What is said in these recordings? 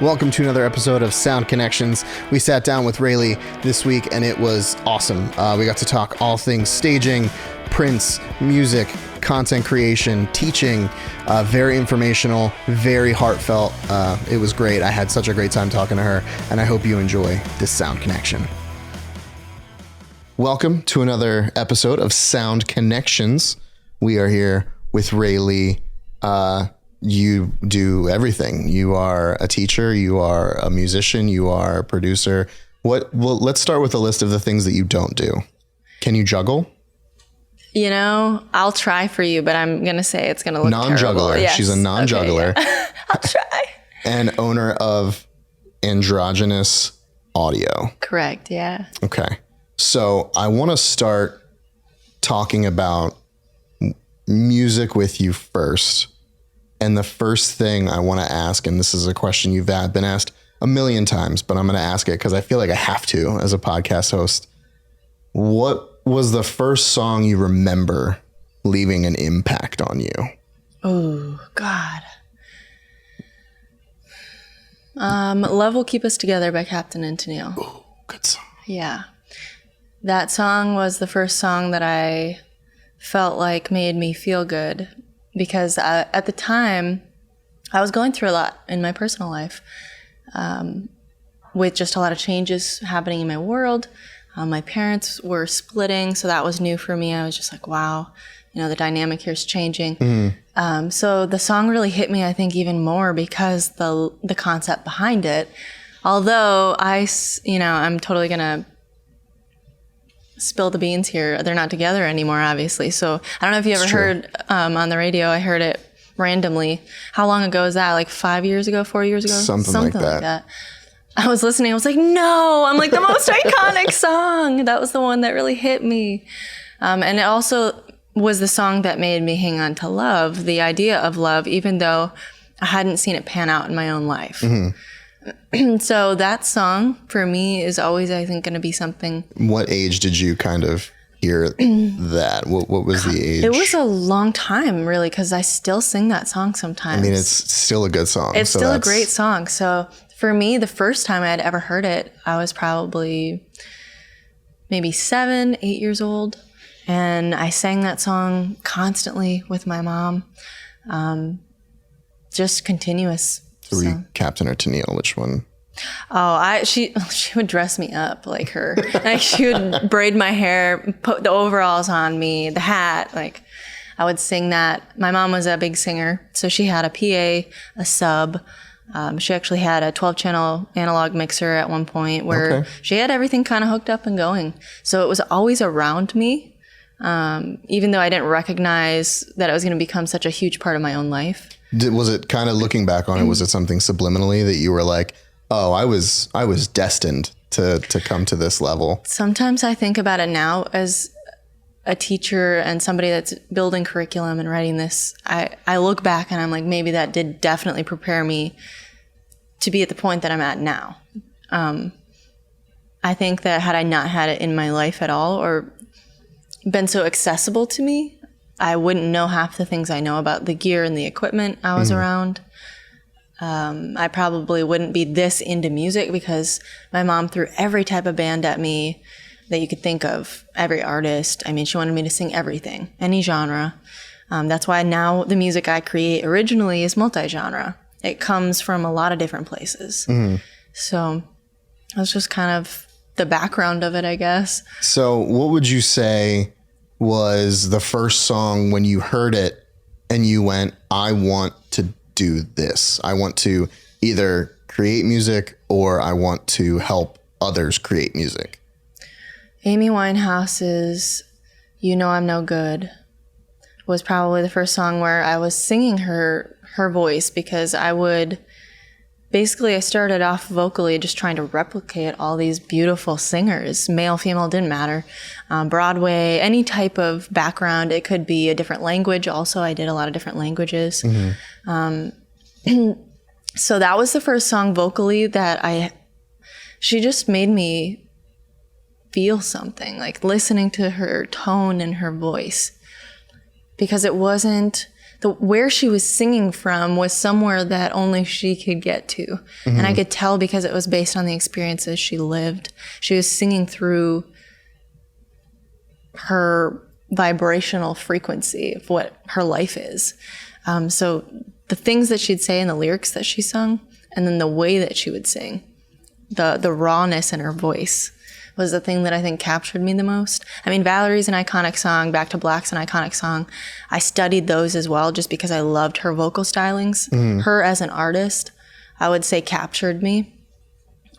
Welcome to another episode of Sound Connections. We sat down with Rhaelee this week and it was awesome. We got to talk all things staging, prints, music, content creation, teaching, very informational, very heartfelt. It was great. I had such a great time talking to her, and I hope you enjoy this Sound Connection. Welcome to another episode of Sound Connections. We are here with Rhaelee. You do everything. You are a teacher, you are a musician, you are a producer. Well, let's start with a list of the things that you don't do. Can you juggle? You know, I'll try for you, but I'm going to say it's going to look non-juggler. Yes. She's a non-juggler. Okay, yeah. I'll try. And owner of Androgynous Audio. Correct, yeah. Okay. So I want to start talking about music with you first. And the first thing I want to ask, and this is a question you've been asked a million times, but I'm going to ask it because I feel like I have to as a podcast host. What was the first song you remember leaving an impact on you? Oh, God. Love Will Keep Us Together by Captain and Tennille. Oh, good song. Yeah. That song was the first song that I felt like made me feel good. Because at the time, I was going through a lot in my personal life with just a lot of changes happening in my world. My parents were splitting, so that was new for me. I was just like, wow, you know, the dynamic here is changing. Mm-hmm. So the song really hit me, I think, even more because the concept behind it. Although I'm totally going to spill the beans here. They're not together anymore, obviously. So I don't know if you ever heard on the radio. I heard it randomly. How long ago is that? Like 5 years ago, 4 years ago? Something like that. I was listening. I was like, no, I'm like the most iconic song. That was the one that really hit me. And it also was the song that made me hang on to love, the idea of love, even though I hadn't seen it pan out in my own life. Mm-hmm. So that song for me is always, I think, going to be something. What age did you kind of hear that? What was the age? It was a long time, really, because I still sing that song sometimes. I mean, it's still a good song. It's still a great song. So for me, the first time I had ever heard it, I was probably maybe 7, 8 years old. And I sang that song constantly with my mom. Just continuous. Were you Captain or Tennille? Which one? Oh, she would dress me up like her. Like she would braid my hair, put the overalls on me, the hat. Like I would sing that. My mom was a big singer, so she had a PA, a sub. She actually had a 12-channel analog mixer at one point where she had everything kind of hooked up and going. So it was always around me, even though I didn't recognize that it was going to become such a huge part of my own life. Was it kind of looking back on it? Was it something subliminally that you were like, "Oh, I was destined to come to this level"? Sometimes I think about it now as a teacher and somebody that's building curriculum and writing this. I look back and I'm like, maybe that did definitely prepare me to be at the point that I'm at now. I think that had I not had it in my life at all or been so accessible to me, I wouldn't know half the things I know about the gear and the equipment I was around. I probably wouldn't be this into music because my mom threw every type of band at me that you could think of, every artist. I mean, she wanted me to sing everything, any genre. That's why now the music I create originally is multi-genre. It comes from a lot of different places. Mm-hmm. So that's just kind of the background of it, I guess. So what would you say was the first song when you heard it and you went, I want to do this. I want to either create music or I want to help others create music? Amy Winehouse's You Know I'm No Good was probably the first song where I was singing her voice because I started off vocally just trying to replicate all these beautiful singers. Male, female, didn't matter. Broadway, any type of background. It could be a different language. Also, I did a lot of different languages. Mm-hmm. So that was the first song vocally that she just made me feel something, like listening to her tone and her voice. Because it wasn't where she was singing from was somewhere that only she could get to. Mm-hmm. And I could tell because it was based on the experiences she lived. She was singing through her vibrational frequency of what her life is. So the things that she'd say and the lyrics that she sung, and then the way that she would sing, the rawness in her voice was the thing that I think captured me the most. I mean, Valerie's an iconic song, Back to Black's an iconic song. I studied those as well just because I loved her vocal stylings. Her as an artist, I would say captured me.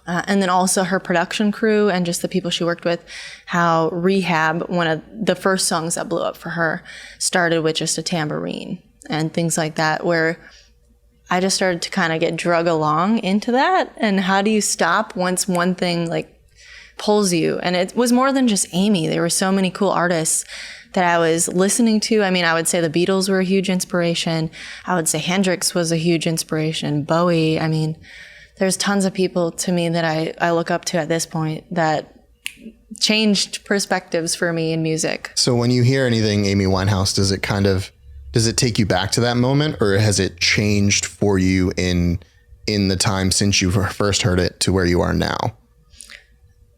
And then also her production crew and just the people she worked with, how Rehab, one of the first songs that blew up for her, started with just a tambourine and things like that, where I just started to kind of get drug along into that. And how do you stop once one thing like pulls you? And it was more than just Amy. There were so many cool artists that I was listening to. I mean, I would say the Beatles were a huge inspiration. I would say Hendrix was a huge inspiration. Bowie. I mean, there's tons of people to me that I look up to at this point that changed perspectives for me in music. So when you hear anything Amy Winehouse, does it take you back to that moment, or has it changed for you in the time since you first heard it to where you are now?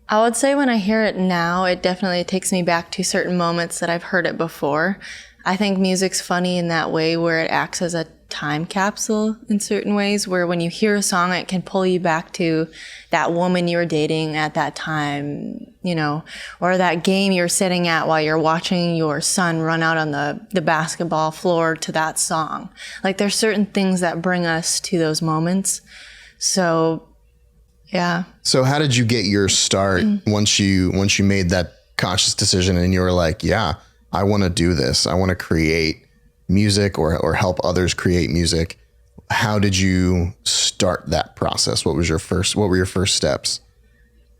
I would say when I hear it now, it definitely takes me back to certain moments that I've heard it before. I think music's funny in that way where it acts as a time capsule in certain ways, where when you hear a song, it can pull you back to that woman you were dating at that time, you know, or that game you're sitting at while you're watching your son run out on the basketball floor to that song. Like there's certain things that bring us to those moments. So, yeah. So how did you get your start once you made that conscious decision and you were like, yeah, I want to do this. I want to create music or help others create music. How did you start that process? What were your first steps?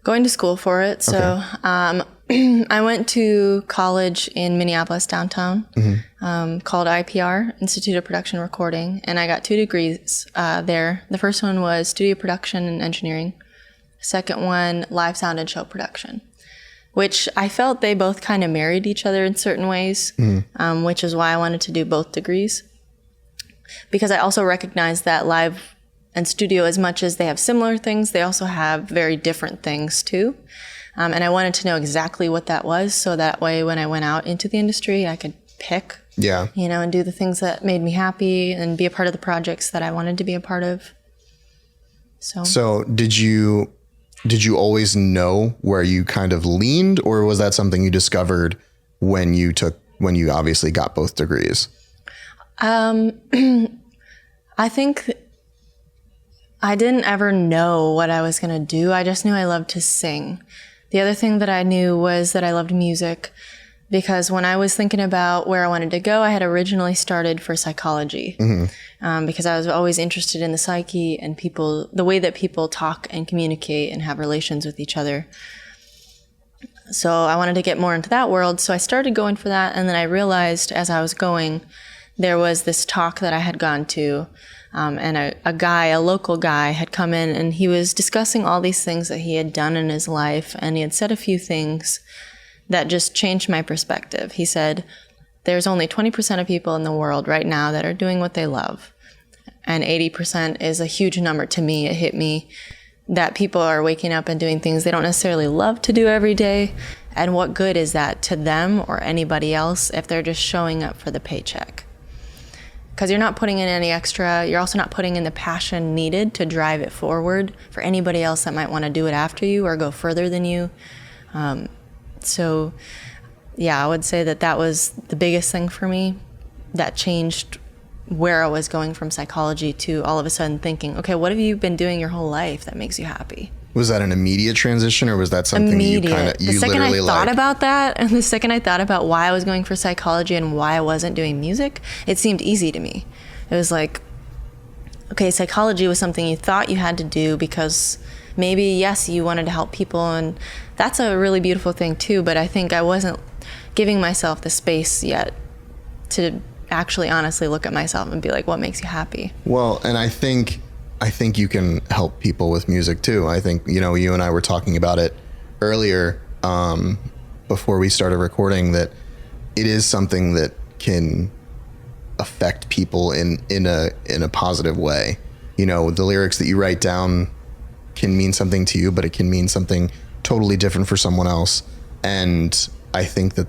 Going to school for it. So I went to college in Minneapolis downtown called IPR, Institute of Production Recording, and I got 2 degrees there. The first one was studio production and engineering. Second one, live sound and show production, which I felt they both kind of married each other in certain ways, which is why I wanted to do both degrees. Because I also recognize that live and studio, as much as they have similar things, they also have very different things too. And I wanted to know exactly what that was, so that way when I went out into the industry, I could pick, and do the things that made me happy and be a part of the projects that I wanted to be a part of. So did you always know where you kind of leaned, or was that something you discovered when you obviously got both degrees? I think I didn't ever know what I was going to do. I just knew I loved to sing. The other thing that I knew was that I loved music, because when I was thinking about where I wanted to go, I had originally started for psychology, because I was always interested in the psyche and people, the way that people talk and communicate and have relations with each other. So I wanted to get more into that world. So I started going for that. And then I realized as I was going, there was this talk that I had gone to, and a local guy had come in, and he was discussing all these things that he had done in his life. And he had said a few things that just changed my perspective. He said, there's only 20% of people in the world right now that are doing what they love. And 80% is a huge number to me. It hit me that people are waking up and doing things they don't necessarily love to do every day. And what good is that to them or anybody else if they're just showing up for the paycheck? Because you're not putting in any extra. You're also not putting in the passion needed to drive it forward for anybody else that might want to do it after you or go further than you. So, yeah, I would say that was the biggest thing for me that changed where I was going from psychology to all of a sudden thinking, okay, what have you been doing your whole life that makes you happy? Was that an immediate transition, or was that something immediate. you the second literally I thought about that, and the second I thought about why I was going for psychology and why I wasn't doing music, it seemed easy to me. It was like, okay, psychology was something you thought you had to do because maybe, yes, you wanted to help people, and that's a really beautiful thing too, but I think I wasn't giving myself the space yet to actually honestly look at myself and be like, what makes you happy? Well, and I think you can help people with music too. I think, you and I were talking about it earlier, before we started recording, that it is something that can affect people in a positive way. You know, the lyrics that you write down can mean something to you, but it can mean something totally different for someone else. And I think that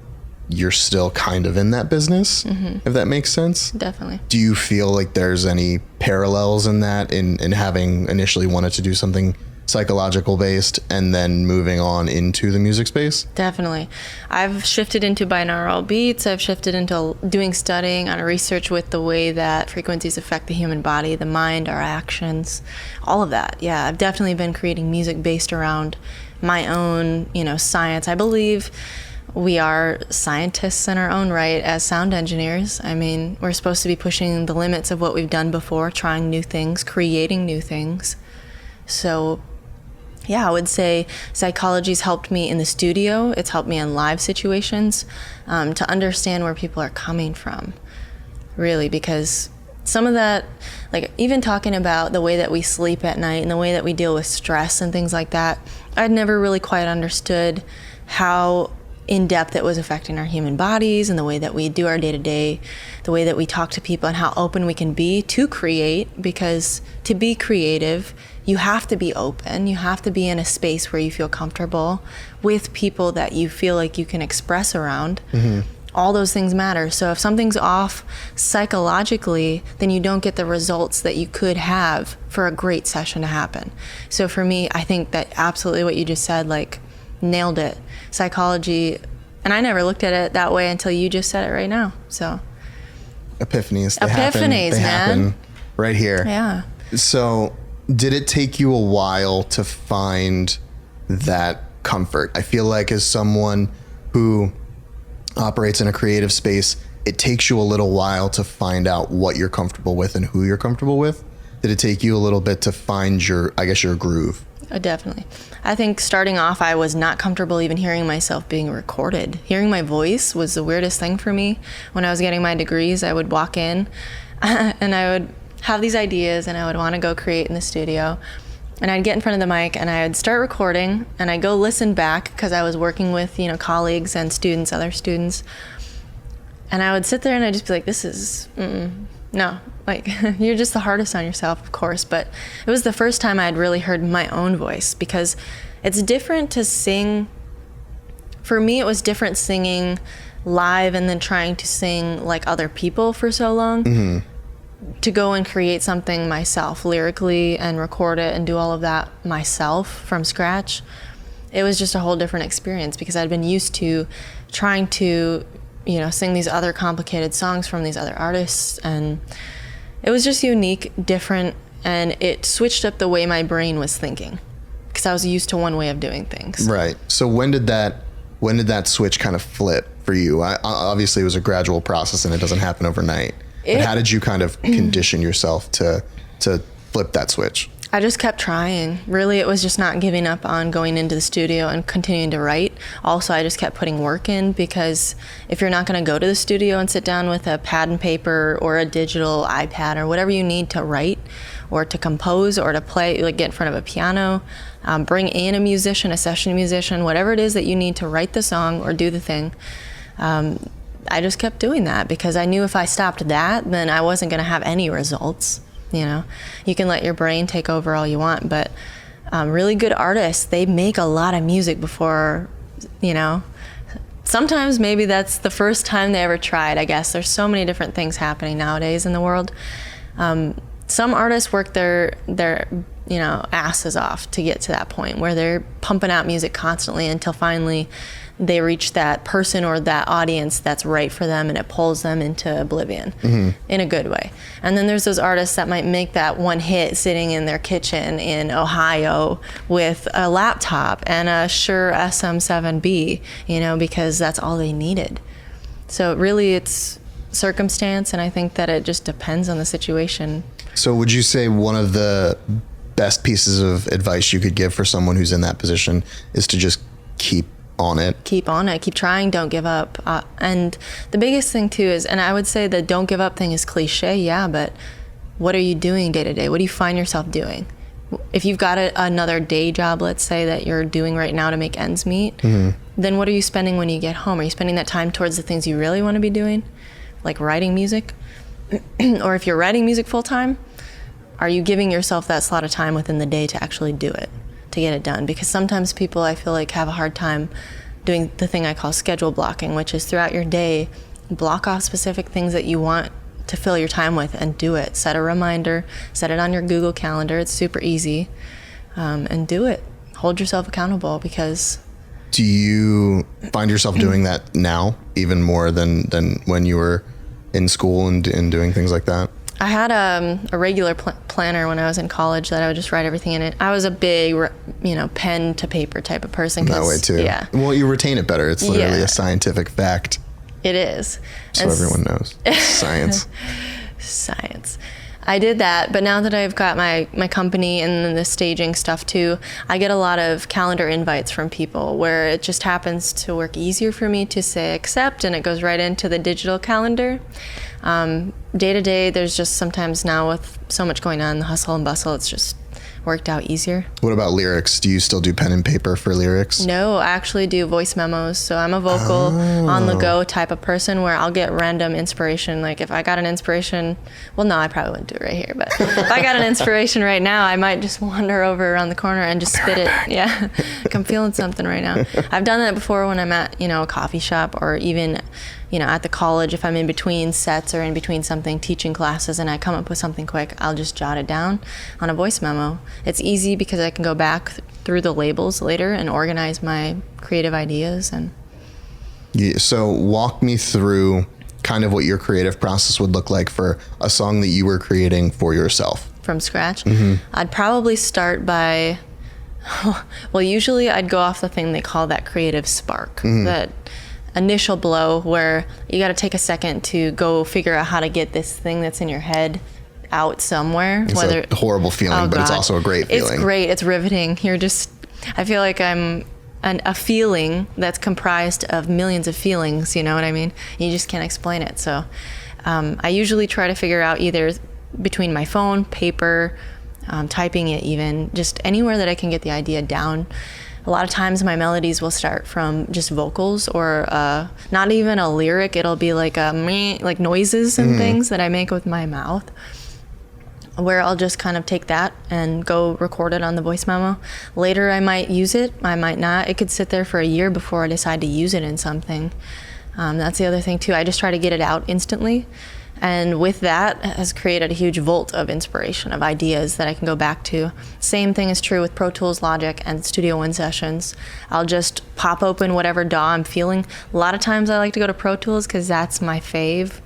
you're still kind of in that business, if that makes sense. Definitely. Do you feel like there's any parallels in that, in having initially wanted to do something psychological based and then moving on into the music space? Definitely. I've shifted into binaural beats. I've shifted into doing studying on research with the way that frequencies affect the human body, the mind, our actions, all of that. Yeah, I've definitely been creating music based around my own, science. I believe we are scientists in our own right as sound engineers. I mean, we're supposed to be pushing the limits of what we've done before, trying new things, creating new things. So yeah, I would say psychology's helped me in the studio. It's helped me in live situations to understand where people are coming from, really, because some of that, like even talking about the way that we sleep at night and the way that we deal with stress and things like that, I'd never really quite understood how in depth it was affecting our human bodies and the way that we do our day-to-day, the way that we talk to people, and how open we can be to create. Because to be creative, you have to be open. You have to be in a space where you feel comfortable with people that you feel like you can express around. All those things matter. So if something's off psychologically, then you don't get the results that you could have for a great session to happen. So for me, I think that absolutely what you just said, like, nailed it. Psychology, and I never looked at it that way until you just said it right now. So Epiphanies. They happen right here. Yeah. So did it take you a while to find that comfort? I feel like as someone who operates in a creative space, it takes you a little while to find out what you're comfortable with and who you're comfortable with. Did it take you a little bit to find your groove? Oh, definitely. I think starting off, I was not comfortable even hearing myself being recorded. Hearing my voice was the weirdest thing for me. When I was getting my degrees, I would walk in and I would have these ideas and I would want to go create in the studio. And I'd get in front of the mic and I'd start recording and I'd go listen back because I was working with, colleagues and students, other students. And I would sit there and I'd just be like, this is, no, like, you're just the hardest on yourself, of course. But it was the first time I had really heard my own voice, because it's different to sing. For me, it was different singing live and then trying to sing like other people for so long. To go and create something myself lyrically and record it and do all of that myself from scratch, it was just a whole different experience, because I'd been used to trying to sing these other complicated songs from these other artists, and it was just unique, different, and it switched up the way my brain was thinking, because I was used to one way of doing things. Right. So when did that switch kind of flip for you? Obviously it was a gradual process and it doesn't happen overnight. But how did you kind of condition yourself to flip that switch? I just kept trying. Really, it was just not giving up on going into the studio and continuing to write. Also, I just kept putting work in, because if you're not going to go to the studio and sit down with a pad and paper or a digital iPad or whatever you need to write or to compose or to play, like get in front of a piano, bring in a musician, a session musician, whatever it is that you need to write the song or do the thing, I just kept doing that, because I knew if I stopped that, then I wasn't going to have any results. You can let your brain take over all you want, but really good artists, they make a lot of music before, sometimes maybe that's the first time they ever tried, I guess. There's so many different things happening nowadays in the world. Some artists work their asses off to get to that point where they're pumping out music constantly until finally they reach that person or that audience that's right for them, and it pulls them into oblivion in a good way. And then there's those artists that might make that one hit sitting in their kitchen in Ohio with a laptop and a Shure SM7B, because that's all they needed. So really it's circumstance, and I think that it just depends on the situation. So would you say one of the best pieces of advice you could give for someone who's in that position is to just keep on it? Keep on it. Keep trying. Don't give up. And the biggest thing too is, and I would say the don't give up thing is cliche, yeah, but what are you doing day to day? What do you find yourself doing? If you've got another day job, let's say, that you're doing right now to make ends meet, then what are you spending when you get home? Are you spending that time towards the things you really want to be doing, like writing music? or if you're writing music full time, are you giving yourself that slot of time within the day to actually do it, to get it done? Because sometimes people, I feel like, have a hard time doing the thing I call schedule blocking, which is throughout your day, block off specific things that you want to fill your time with and do it. Set a reminder, set it on your Google Calendar. It's super easy, and do it. Hold yourself accountable, because... Do you find yourself doing that now even more than when you were in school and doing things like that? I had a regular planner when I was in college that I would just write everything in it. I was a big, pen to paper type of person. That way too. Yeah. Well, you retain it better. It's literally a scientific fact. It is. So everyone knows. Science. Science. I did that, but now that I've got my company and the staging stuff too, I get a lot of calendar invites from people where it just happens to work easier for me to say accept, and it goes right into the digital calendar. Day to day, there's just sometimes now with so much going on, the hustle and bustle, it's just worked out easier. What about lyrics? Do you still do pen and paper for lyrics? No, I actually do voice memos. So I'm a vocal on the go type of person where I'll get random inspiration. Like if I got an inspiration, well, no, I probably wouldn't do it right here, but if I got an inspiration right now, I might just wander over around the corner and just spit it. Yeah, like I'm feeling something right now. I've done that before when I'm at, a coffee shop, or even, at the college, if I'm in between sets or in between something, teaching classes, and I come up with something quick, I'll just jot it down on a voice memo. It's easy because I can go back through the labels later and organize my creative ideas. So walk me through kind of what your creative process would look like for a song that you were creating for yourself. From scratch? I'd probably start by, well, usually I'd go off the thing they call that creative spark, that initial blow where you got to take a second to go figure out how to get this thing that's in your head out somewhere. It's a horrible feeling, but it's also a great feeling. It's great. It's riveting. I feel like I'm a feeling that's comprised of millions of feelings, you know what I mean? You just can't explain it. So I usually try to figure out either between my phone, paper, typing it even, just anywhere that I can get the idea down. A lot of times my melodies will start from just vocals or not even a lyric. It'll be like like noises and things that I make with my mouth, where I'll just kind of take that and go record it on the voice memo. Later I might use it, I might not. It could sit there for a year before I decide to use it in something. That's the other thing too. I just try to get it out instantly. And with that has created a huge vault of inspiration, of ideas that I can go back to. Same thing is true with Pro Tools, Logic, and Studio One sessions. I'll just pop open whatever DAW I'm feeling. A lot of times I like to go to Pro Tools because that's my fave.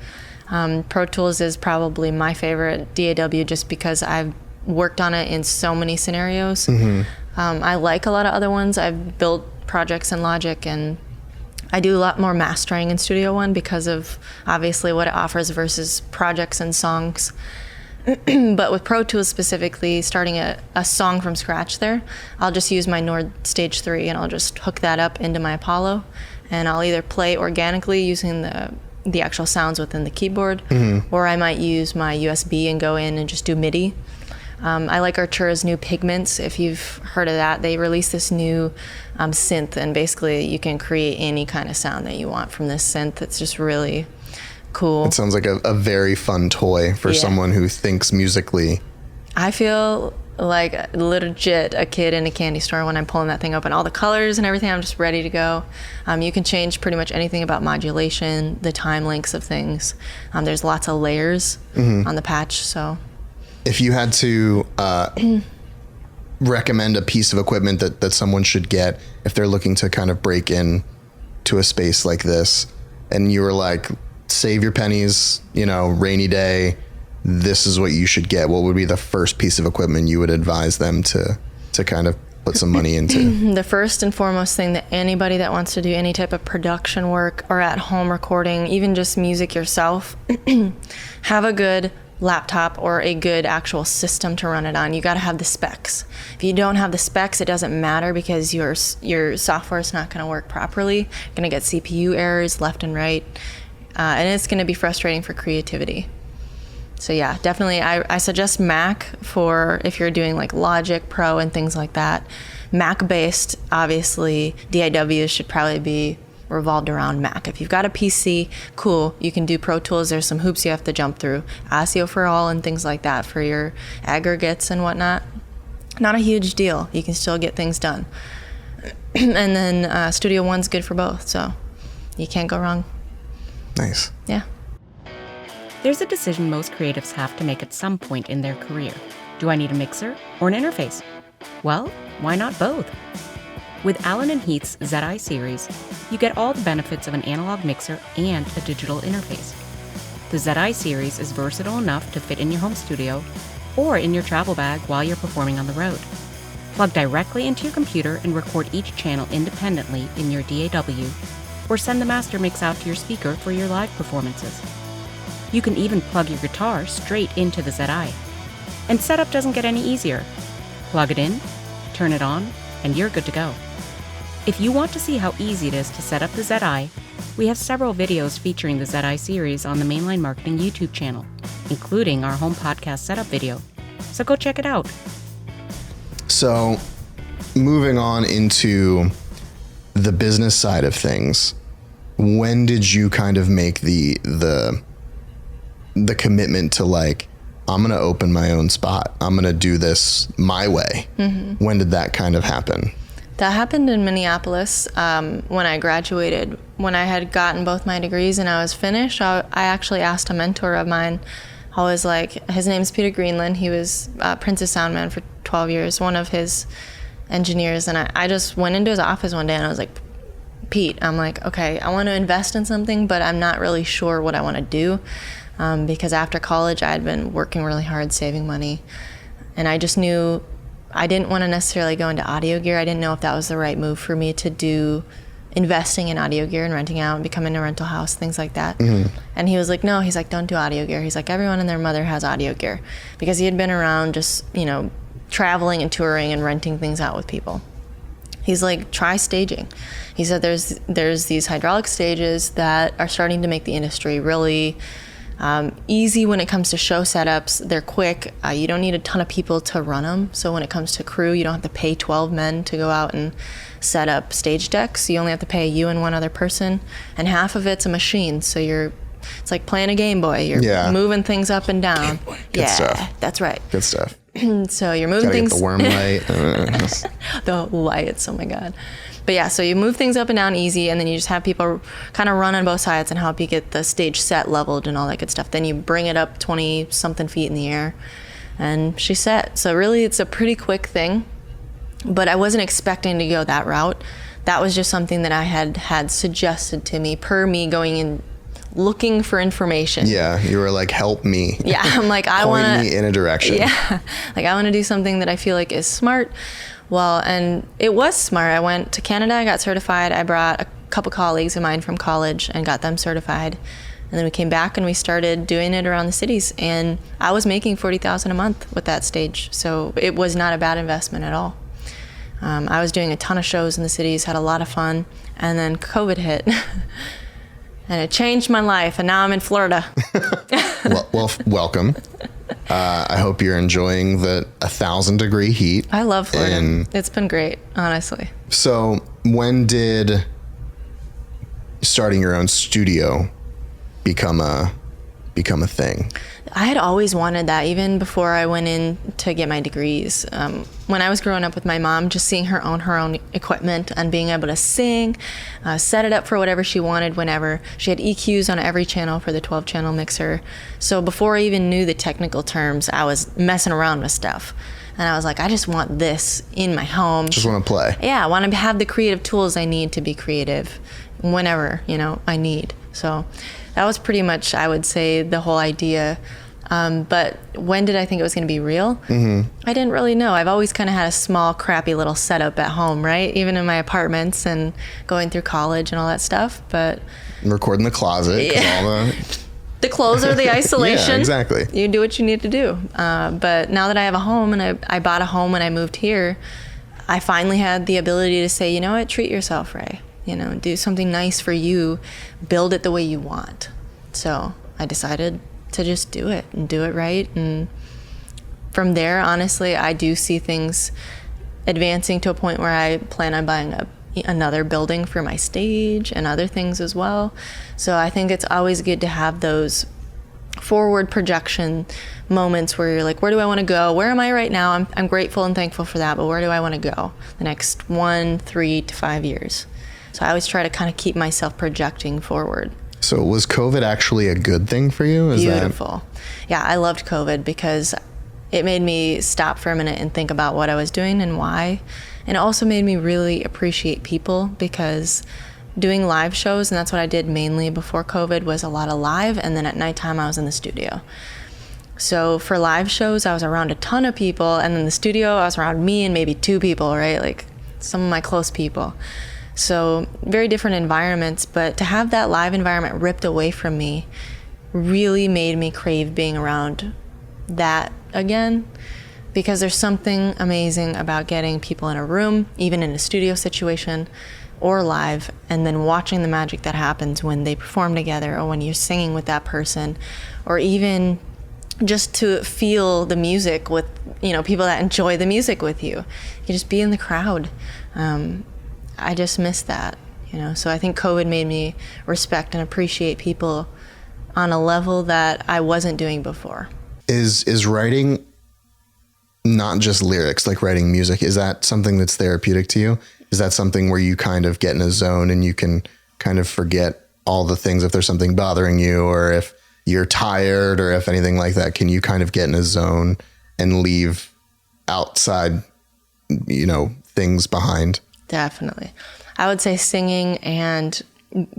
Pro Tools is probably my favorite DAW just because I've worked on it in so many scenarios. I like a lot of other ones. I've built projects in Logic, and I do a lot more mastering in Studio One because of obviously what it offers versus projects and songs. But with Pro Tools specifically, starting a song from scratch there, I'll just use my Nord Stage 3 and I'll just hook that up into my Apollo, and I'll either play organically using the actual sounds within the keyboard, or I might use my USB and go in and just do MIDI. I like Artura's new Pigments. If you've heard of that, they released this new synth, and basically you can create any kind of sound that you want from this synth. It's just really cool. It sounds like a very fun toy for someone who thinks musically. I feel like legit a kid in a candy store when I'm pulling that thing open. All the colors and everything, I'm just ready to go. You can change pretty much anything about modulation, the time lengths of things. There's lots of layers on the patch, so... If you had to recommend a piece of equipment that someone should get if they're looking to kind of break in to a space like this, and you were like, save your pennies, rainy day, this is what you should get, what would be the first piece of equipment you would advise them to kind of put some money into? The first and foremost thing that anybody that wants to do any type of production work or at home recording, even just music yourself, have a good laptop or a good actual system to run it on. You got to have the specs. If you don't have the specs, it doesn't matter because your software is not going to work properly. You're going to get CPU errors left and right, and it's going to be frustrating for creativity. So yeah, definitely I suggest Mac for if you're doing like Logic Pro and things like that. Mac based, obviously DAWs should probably be revolved around Mac. If you've got a PC, cool, you can do Pro Tools. There's some hoops you have to jump through. ASIO for all and things like that for your aggregates and whatnot. Not a huge deal. You can still get things done. And then Studio One's good for both, so you can't go wrong. Nice. Yeah. There's a decision most creatives have to make at some point in their career. Do I need a mixer or an interface? Well, why not both? With Allen & Heath's ZI series, you get all the benefits of an analog mixer and a digital interface. The ZI series is versatile enough to fit in your home studio or in your travel bag while you're performing on the road. Plug directly into your computer and record each channel independently in your DAW, or send the master mix out to your speaker for your live performances. You can even plug your guitar straight into the ZI. And setup doesn't get any easier. Plug it in, turn it on, and you're good to go. If you want to see how easy it is to set up the ZI, we have several videos featuring the ZI series on the Mainline Marketing YouTube channel, including our home podcast setup video. So go check it out. So, moving on into the business side of things, when did you kind of make the commitment to like, I'm going to open my own spot. I'm going to do this my way. Mm-hmm. When did that kind of happen? That happened in Minneapolis when I graduated. When I had gotten both my degrees and I was finished, I actually asked a mentor of mine. I was like, his name's Peter Greenland. He was Princess Soundman for 12 years, one of his engineers. And I just went into his office one day and I was like, Pete, I'm like, okay, I want to invest in something, but I'm not really sure what I want to do. Because after college, I had been working really hard, saving money. And I just knew I didn't want to necessarily go into audio gear. I didn't know if that was the right move for me to do, investing in audio gear and renting out and becoming a rental house, things like that. Mm-hmm. And he was like, no, he's like, don't do audio gear. He's like, everyone and their mother has audio gear, because he had been around just, traveling and touring and renting things out with people. He's like, try staging. He said there's these hydraulic stages that are starting to make the industry really easy when it comes to show setups. They're quick. You don't need a ton of people to run them. So when it comes to crew, you don't have to pay 12 men to go out and set up stage decks. You only have to pay you and one other person, and half of it's a machine. So it's like playing a Game Boy. You're moving things up and down. Good stuff. That's right. Good stuff. So you're moving things. Get the worm light. The lights. Oh my God. But yeah, so you move things up and down easy, and then you just have people kind of run on both sides and help you get the stage set leveled and all that good stuff. Then you bring it up 20-something feet in the air, and she's set. So really, it's a pretty quick thing, but I wasn't expecting to go that route. That was just something that I had suggested to me per me going in looking for information. Yeah, you were like, help me. Yeah, I'm like, I want to point me in a direction. Yeah, like I want to do something that I feel like is smart. Well, and it was smart. I went to Canada, I got certified. I brought a couple colleagues of mine from college and got them certified. And then we came back and we started doing it around the cities. And I was making $40,000 a month with that stage. So it was not a bad investment at all. I was doing a ton of shows in the cities, had a lot of fun. And then COVID hit. And it changed my life. And now I'm in Florida. well, welcome. I hope you're enjoying the 1,000-degree heat. I love Florida. It's been great, honestly. So when did starting your own studio become a thing? I had always wanted that, even before I went in to get my degrees. When I was growing up with my mom, just seeing her own equipment and being able to sing, set it up for whatever she wanted whenever. She had EQs on every channel for the 12-channel mixer. So before I even knew the technical terms, I was messing around with stuff. And I was like, I just want this in my home. Just want to play. Yeah, I want to have the creative tools I need to be creative whenever, I need. So that was pretty much, I would say, the whole idea. But when did I think it was going to be real? Mm-hmm. I didn't really know. I've always kind of had a small, crappy little setup at home, right? Even in my apartments and going through college and all that stuff. But recording the closet. Yeah. All the clothes are the isolation. Yeah, exactly. You do what you need to do. But now that I have a home, and I bought a home when I moved here, I finally had the ability to say, you know what, treat yourself, Ray. Do something nice for you, build it the way you want. So I decided to just do it and do it right. And from there, honestly, I do see things advancing to a point where I plan on buying a another building for my stage and other things as well. So I think it's always good to have those forward projection moments where you're like, where do I want to go? Where am I right now? I'm grateful and thankful for that, but where do I want to go the next 1, 3 to 5 years? So I always try to kind of keep myself projecting forward. So was COVID actually a good thing for you? Beautiful. Yeah, I loved COVID because it made me stop for a minute and think about what I was doing and why. And it also made me really appreciate people, because doing live shows, and that's what I did mainly before COVID, was a lot of live, and then at nighttime I was in the studio. So for live shows, I was around a ton of people, and in the studio I was around me and maybe 2 people, right? Like some of my close people. So very different environments, but to have that live environment ripped away from me really made me crave being around that again, because there's something amazing about getting people in a room, even in a studio situation or live, and then watching the magic that happens when they perform together, or when you're singing with that person, or even just to feel the music with, people that enjoy the music with you. You just be in the crowd. I just miss that, So I think COVID made me respect and appreciate people on a level that I wasn't doing before. Is writing not just lyrics, like writing music, is that something that's therapeutic to you? Is that something where you kind of get in a zone and you can kind of forget all the things, if there's something bothering you, or if you're tired, or if anything like that? Can you kind of get in a zone and leave outside, things behind? Definitely. I would say singing and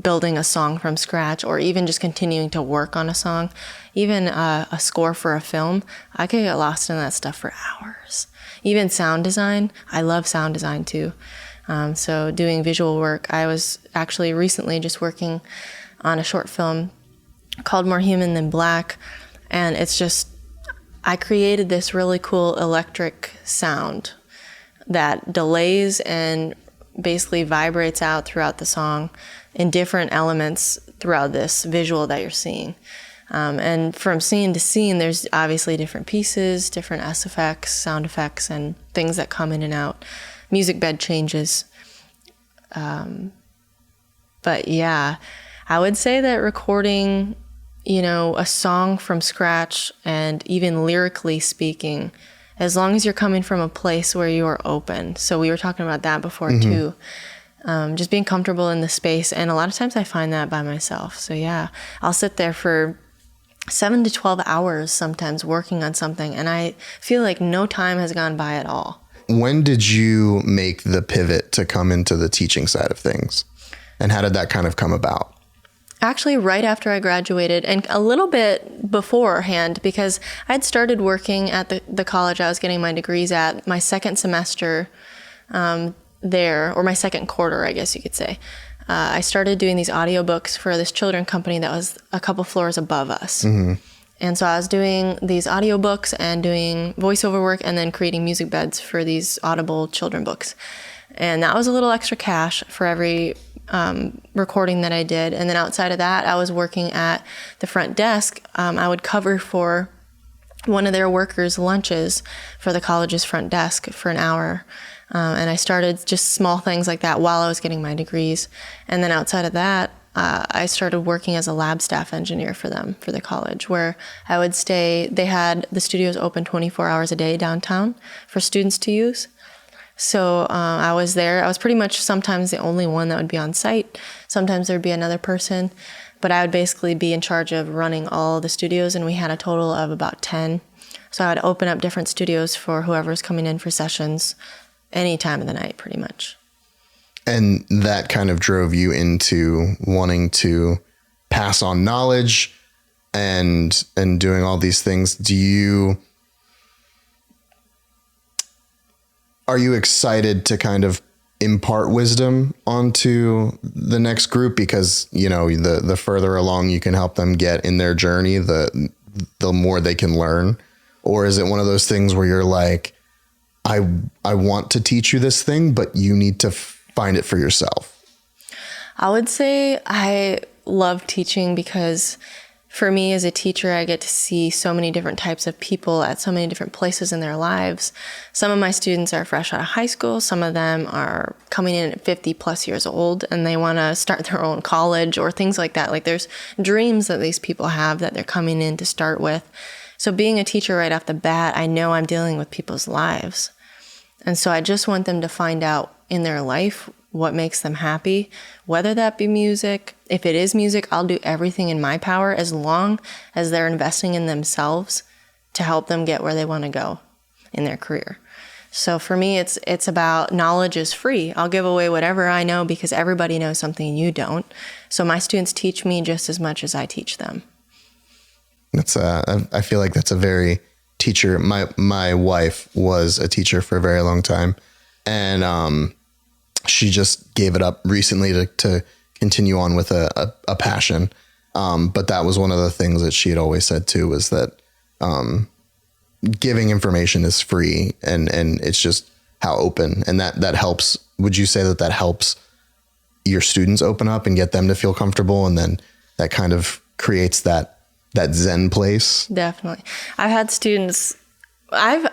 building a song from scratch, or even just continuing to work on a song, even a score for a film, I could get lost in that stuff for hours. Even sound design, I love sound design too. So doing visual work, I was actually recently just working on a short film called More Human Than Black, and it's just, I created this really cool electric sound that delays and basically vibrates out throughout the song in different elements throughout this visual that you're seeing. And from scene to scene, there's obviously different pieces, different SFX, sound effects, and things that come in and out, music bed changes. But yeah, I would say that recording, a song from scratch, and even lyrically speaking, as long as you're coming from a place where you are open. So we were talking about that before too. Just being comfortable in the space. And a lot of times I find that by myself. So yeah, I'll sit there for 7 to 12 hours sometimes working on something, and I feel like no time has gone by at all. When did you make the pivot to come into the teaching side of things? And how did that kind of come about? Actually, right after I graduated, and a little bit beforehand, because I'd started working at the college I was getting my degrees at, my second semester there, or my second quarter, I guess you could say. I started doing these audiobooks for this children company that was a couple floors above us. Mm-hmm. And so I was doing these audiobooks and doing voiceover work, and then creating music beds for these Audible children books. And that was a little extra cash for every recording that I did. And then outside of that, I was working at the front desk. I would cover for one of their workers' lunches for the college's front desk for an hour. And I started just small things like that while I was getting my degrees. And then outside of that, I started working as a lab staff engineer for them, for the college, where I would stay. They had the studios open 24 hours a day downtown for students to use. So I was there. I was pretty much sometimes the only one that would be on site. Sometimes there'd be another person, but I would basically be in charge of running all the studios, and we had a total of about 10. So I would open up different studios for whoever's coming in for sessions any time of the night, pretty much. And that kind of drove you into wanting to pass on knowledge and doing all these things. Are you excited to kind of impart wisdom onto the next group? Because, the further along you can help them get in their journey, the more they can learn. Or is it one of those things where you're like, I want to teach you this thing, but you need to find it for yourself? I would say I love teaching because for me as a teacher, I get to see so many different types of people at so many different places in their lives. Some of my students are fresh out of high school. Some of them are coming in at 50 plus years old and they want to start their own college or things like that. Like there's dreams that these people have that they're coming in to start with. So being a teacher right off the bat, I know I'm dealing with people's lives. And so I just want them to find out in their life what makes them happy, whether that be music. If it is music, I'll do everything in my power as long as they're investing in themselves to help them get where they want to go in their career. So for me, it's about knowledge is free. I'll give away whatever I know because everybody knows something you don't. So my students teach me just as much as I teach them. I feel like that's a very teacher. My wife was a teacher for a very long time, and she just gave it up recently to continue on with a passion. But that was one of the things that she had always said too, was that giving information is free, and it's just how open, and that helps. Would you say that helps your students open up and get them to feel comfortable, and then that kind of creates that Zen place? Definitely. I've had students, I've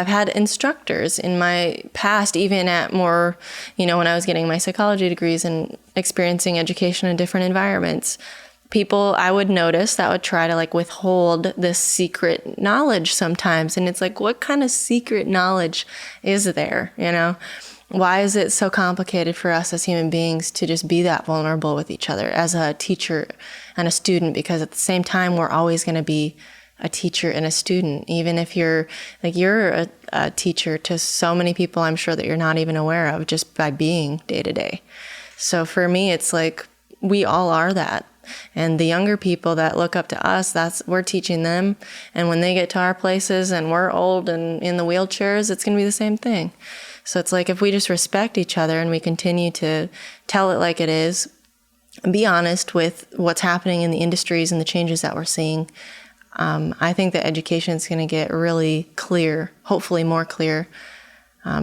had instructors in my past, even at more, when I was getting my psychology degrees and experiencing education in different environments, people I would notice that would try to like withhold this secret knowledge sometimes. And it's like, what kind of secret knowledge is there? Why is it so complicated for us as human beings to just be that vulnerable with each other as a teacher and a student? Because at the same time, we're always going to be a teacher and a student, even if you're a teacher to so many people I'm sure that you're not even aware of just by being day to day. So for me, it's like we all are that. And the younger people that look up to us, we're teaching them. And when they get to our places and we're old and in the wheelchairs, it's going to be the same thing. So it's like if we just respect each other and we continue to tell it like it is, be honest with what's happening in the industries and the changes that we're seeing, I think that education is going to get really clear, hopefully more clear,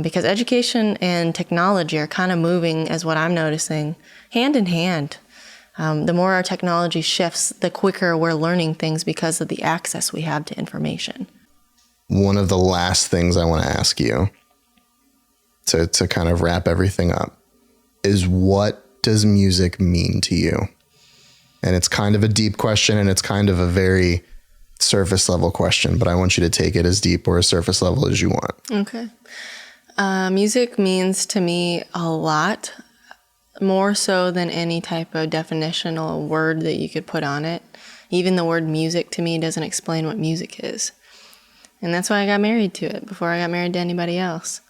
because education and technology are kind of moving, as what I'm noticing, hand in hand. The more our technology shifts, the quicker we're learning things because of the access we have to information. One of the last things I want to ask you to kind of wrap everything up is, what does music mean to you? And it's kind of a deep question, and it's kind of a very surface level question, but I want you to take it as deep or as surface level as you want. Okay. Music means to me a lot, more so than any type of definitional word that you could put on it. Even the word music to me doesn't explain what music is. And that's why I got married to it before I got married to anybody else.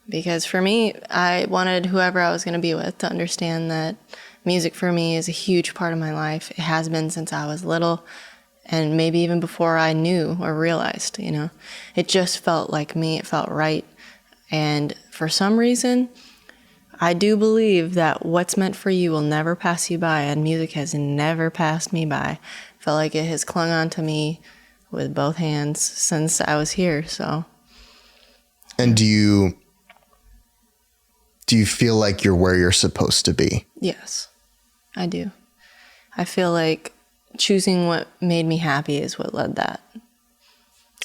Because for me, I wanted whoever I was going to be with to understand that music for me is a huge part of my life. It has been since I was little, and maybe even before I knew or realized, It just felt like me. It felt right. And for some reason, I do believe that what's meant for you will never pass you by, and music has never passed me by. I felt like it has clung on to me with both hands since I was here, so. And do you feel like you're where you're supposed to be? Yes, I do. I feel like choosing what made me happy is what led that.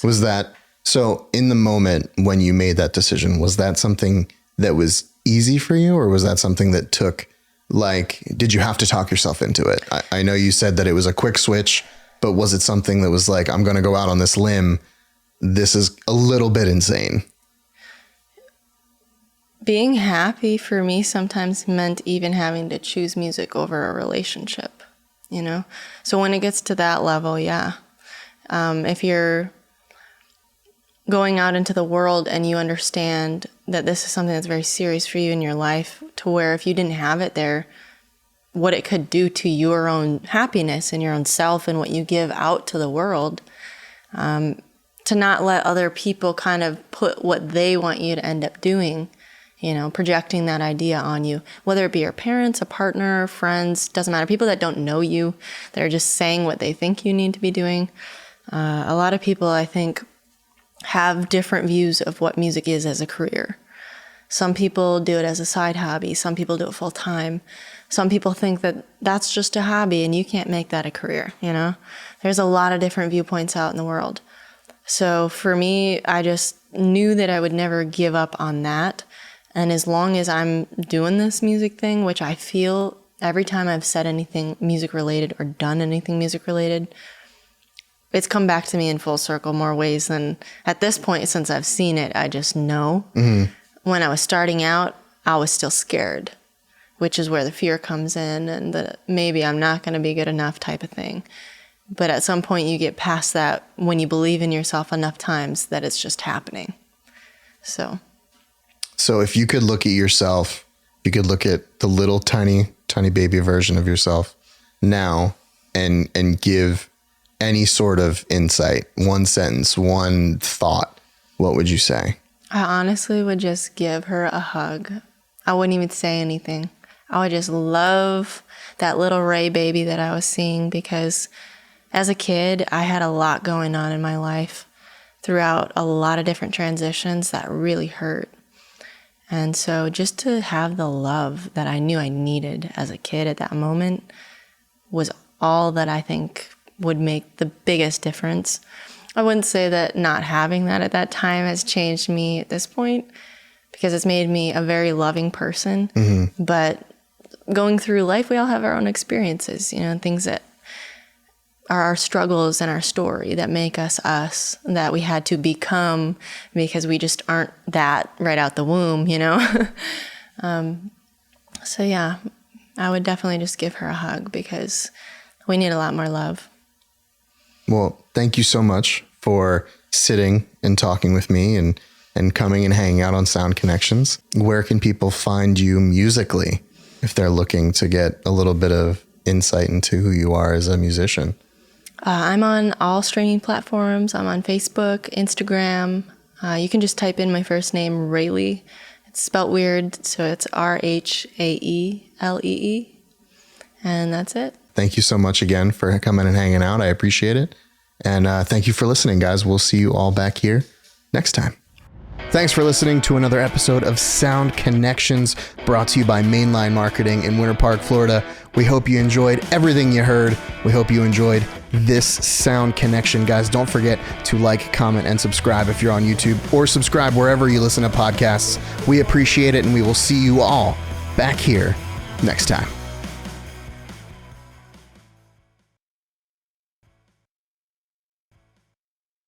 Was that, so in the moment when you made that decision, was that something that was easy for you, or was that something that took, did you have to talk yourself into it? I know you said that it was a quick switch, but was it something that was like, I'm going to go out on this limb, this is a little bit insane? Being happy for me sometimes meant even having to choose music over a relationship, So when it gets to that level, yeah. If you're going out into the world and you understand that this is something that's very serious for you in your life, to where if you didn't have it there, what it could do to your own happiness and your own self and what you give out to the world, to not let other people kind of put what they want you to end up doing, projecting that idea on you, whether it be your parents, a partner, friends, doesn't matter. People that don't know you, they're just saying what they think you need to be doing. A lot of people, I think, have different views of what music is as a career. Some people do it as a side hobby. Some people do it full time. Some people think that that's just a hobby and you can't make that a career, you know? There's a lot of different viewpoints out in the world. So for me, I just knew that I would never give up on that. And as long as I'm doing this music thing, which I feel every time I've said anything music related or done anything music related, it's come back to me in full circle more ways than at this point, since I've seen it, I just know. Mm-hmm. When I was starting out, I was still scared, which is where the fear comes in and the maybe I'm not going to be good enough type of thing. But at some point you get past that when you believe in yourself enough times that it's just happening. So if you could look at yourself, you could look at the little tiny baby version of yourself now and give any sort of insight, one sentence, one thought, what would you say? I honestly would just give her a hug. I wouldn't even say anything. I would just love that little Ray baby that I was seeing, because as a kid, I had a lot going on in my life throughout a lot of different transitions that really hurt. And so just to have the love that I knew I needed as a kid at that moment was all that I think would make the biggest difference. I wouldn't say that not having that at that time has changed me at this point, because it's made me a very loving person. Mm-hmm. But going through life, we all have our own experiences, you know, things that are our struggles and our story that make us us, that we had to become because we just aren't that right out the womb, you know? So yeah, I would definitely just give her a hug because we need a lot more love. Well, thank you so much for sitting and talking with me and coming and hanging out on Sound Connections. Where can people find you musically if they're looking to get a little bit of insight into who you are as a musician? I'm on all streaming platforms. I'm on Facebook, Instagram. You can just type in my first name, Rhaelee. It's spelt weird, so it's Rhaelee. And that's it. Thank you so much again for coming and hanging out. I appreciate it. And thank you for listening, guys. We'll see you all back here next time. Thanks for listening to another episode of Sound Connections, brought to you by Mainline Marketing in Winter Park, Florida. We hope you enjoyed everything you heard. We hope you enjoyed this Sound Connection. Guys, don't forget to like, comment, and subscribe if you're on YouTube, or subscribe wherever you listen to podcasts. We appreciate it, and we will see you all back here next time.